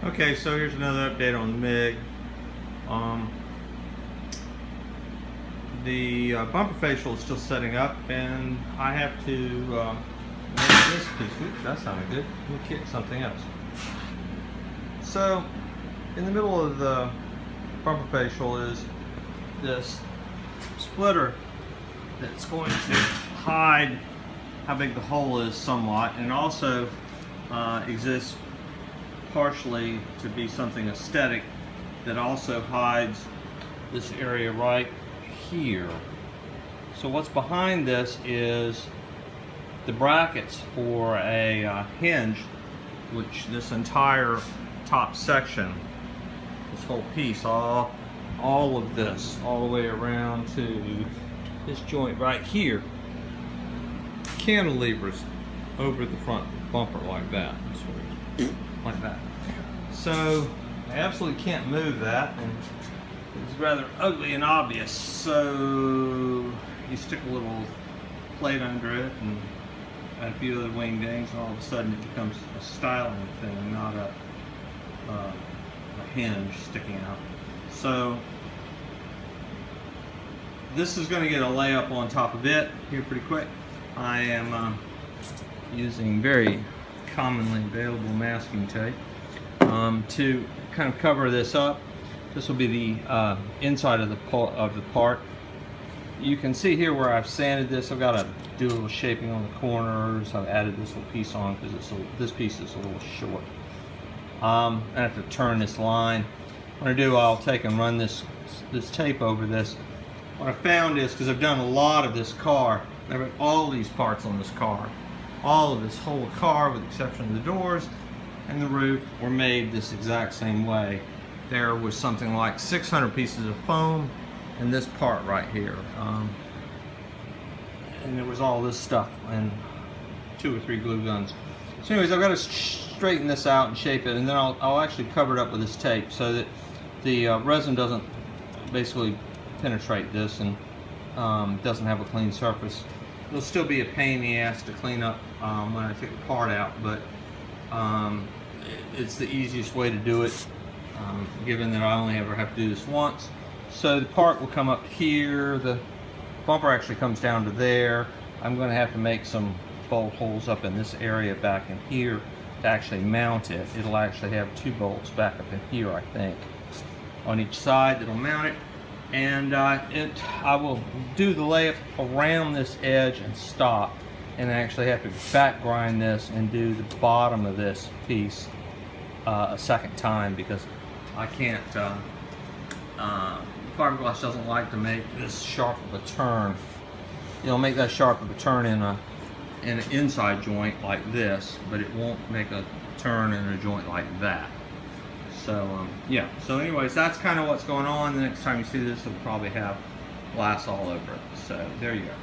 Okay, so here's another update on the MiG. The bumper facial is still setting up, and I have to make this piece. Oops, that sounded good. Let me kick something else. So, in the middle of the bumper facial is this splitter that's going to hide how big the hole is somewhat, and also exists partially to be something aesthetic that also hides this area right here. So what's behind this is the brackets for a hinge, which this entire top section, this whole piece, all of this, all the way around to this joint right here, cantilevers over the front bumper like that. Like that. So I absolutely can't move that, and it's rather ugly and obvious. So you stick a little plate under it and add a few other wing dings, and all of a sudden it becomes a styling thing, not a hinge sticking out. So this is going to get a layup on top of it here pretty quick. I am using very commonly available masking tape to kind of cover this up. This will be the inside of the part. You can see here where I've sanded this. I've got to do a little shaping on the corners. I've added this little piece on because this piece is a little short. I have to turn this line. What I do, I'll take and run this tape over this. What I found is, because I've done a lot of this car, I've got all these parts on this car. All of this whole car, with the exception of the doors and the roof, were made this exact same way. There was something like 600 pieces of foam in this part right here. And there was all this stuff and 2 or 3 glue guns. So anyways, I've got to straighten this out and shape it, and then I'll actually cover it up with this tape so that the resin doesn't basically penetrate this and doesn't have a clean surface. It'll still be a pain in the ass to clean up when I take the part out, but it's the easiest way to do it, given that I only ever have to do this once. So the part will come up here, the bumper actually comes down to there. I'm going to have to make some bolt holes up in this area back in here to actually mount it. It'll actually have 2 bolts back up in here, I think, on each side that'll mount it. And I will do the layup around this edge and stop, and I actually have to back grind this and do the bottom of this piece a second time, because I can't, fiberglass doesn't like to make this sharp of a turn. It'll make that sharp of a turn in an inside joint like this, but it won't make a turn in a joint like that. So yeah, so anyways, that's kind of what's going on. The next time you see this, it'll probably have glass all over it. So there you go.